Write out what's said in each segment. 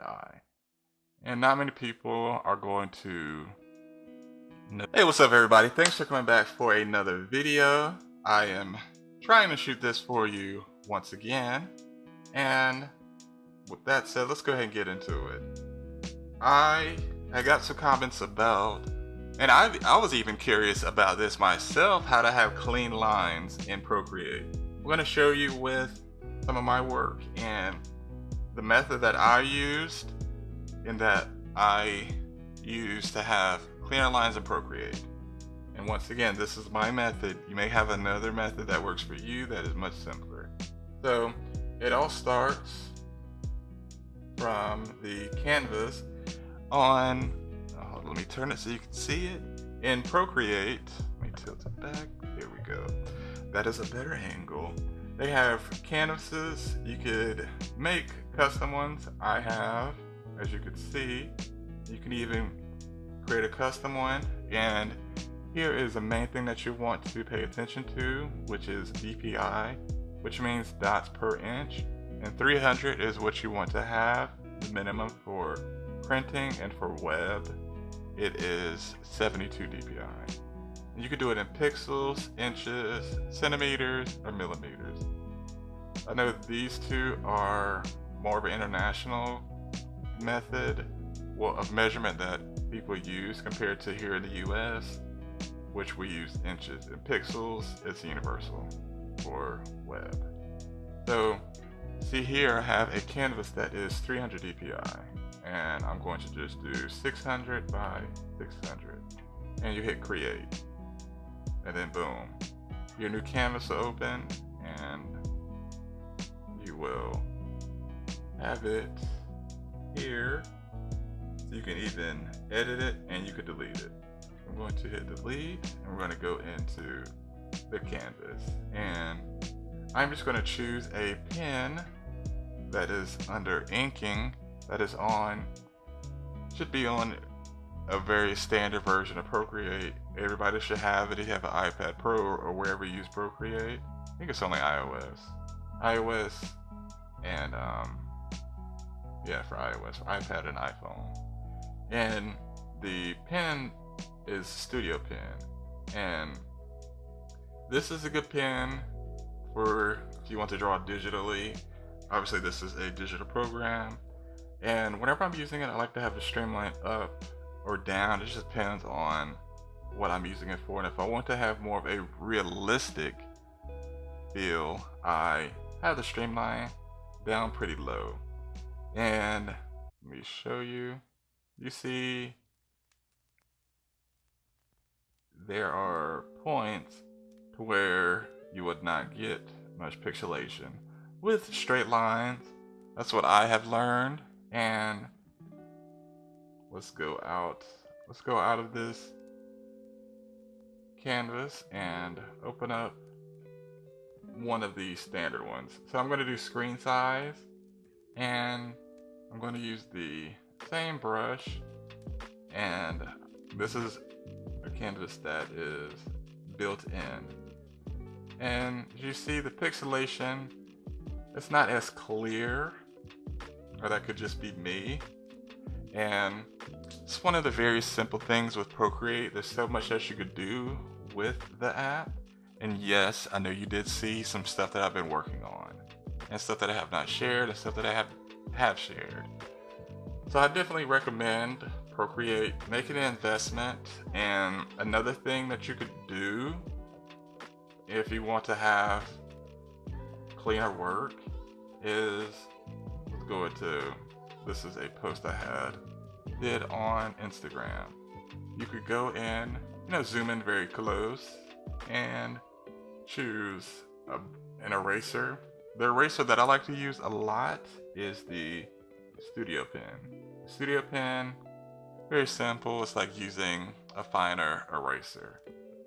die. And not many people are going to know. Hey, what's up everybody? Thanks for coming back for another video. I am trying to shoot this for you once again. And with that said, let's go ahead and get into it. I got some comments about, and I was even curious about this myself, how to have clean lines in Procreate. I'm going to show you with some of my work and the method that I used and that I use to have cleaner lines in Procreate. And once again, this is my method. You may have another method that works for you that is much simpler. So it all starts from the canvas on, let me turn it so you can see it. In Procreate, let me tilt it back, there we go. That is a better angle. They have canvases, you could make custom ones. I have, as you can see, you can even create a custom one. And here is the main thing that you want to pay attention to, which is DPI, which means dots per inch. And 300 is what you want to have, the minimum for printing, and for web, it is 72 DPI. And you can do it in pixels, inches, centimeters, or millimeters. I know these two are more of an international method of measurement that people use compared to here in the US, which we use inches. And pixels is universal for web. So see here I have a canvas that is 300 DPI, and I'm going to just do 600 by 600, and you hit create, and then boom, your new canvas will open, and you will have it here. So you can even edit it and you could delete it. I'm going to hit delete, and we're going to go into the canvas, and I'm just going to choose a pen that is under inking, that is on, should be on a very standard version of Procreate. Everybody should have it if you have an iPad Pro or wherever you use Procreate. I think it's only iOS. And yeah, for iOS, for iPad and iPhone. And the pen is Studio Pen. And this is a good pen for if you want to draw digitally. Obviously this is a digital program, and whenever I'm using it, I like to have the streamline up or down. It just depends on what I'm using it for. And if I want to have more of a realistic feel, I have the streamline down pretty low. And let me show you. You see there are points to where you would not get much pixelation with straight lines. That's what I have learned. And let's go out of this canvas and open up one of the standard ones. So I'm going to do screen size, and I'm going to use the same brush, and this is a canvas that is built in. And you see the pixelation, it's not as clear, or that could just be me. And it's one of the very simple things with Procreate. There's so much that you could do with the app. And yes, I know you did see some stuff that I've been working on, and stuff that I have not shared, and stuff that I have shared. So I definitely recommend Procreate. Make an investment. And another thing that you could do if you want to have cleaner work is, let's go into, this is a post I did on Instagram. You could go in, zoom in very close and choose an eraser. The eraser that I like to use a lot is the Studio Pen. Studio Pen, very simple. It's like using a finer eraser.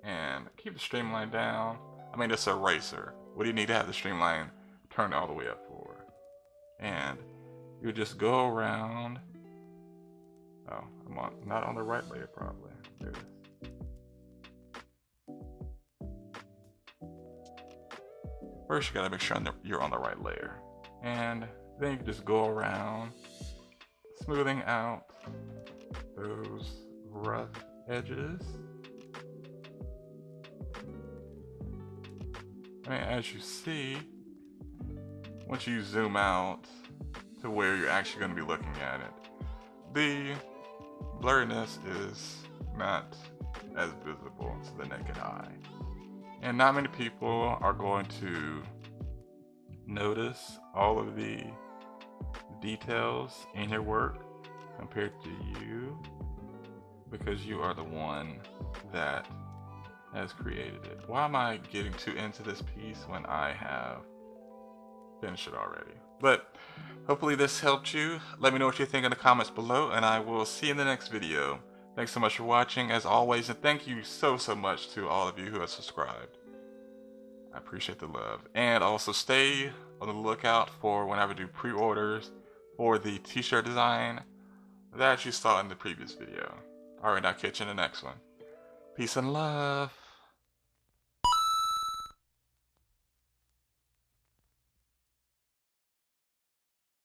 And keep the streamline down. I mean, it's an eraser. What do you need to have the streamline turned all the way up for? And you just go around. Oh, I'm not on the right layer probably. There it is. First, you gotta make sure you're on the right layer. And then you can just go around smoothing out those rough edges. And as you see, once you zoom out to where you're actually going to be looking at it, the blurriness is not as visible to the naked eye. And not many people are going to notice all of the details in your work compared to you, because you are the one that has created it. Why am I getting too into this piece when I have finished it already? But hopefully this helped you. Let me know what you think in the comments below, and I will see you in the next video. Thanks so much for watching, as always, and thank you so much to all of you who have subscribed. I appreciate the love. And also stay on the lookout for whenever I do pre-orders for the t-shirt design that you saw in the previous video. Alright, I'll catch you in the next one. Peace and love.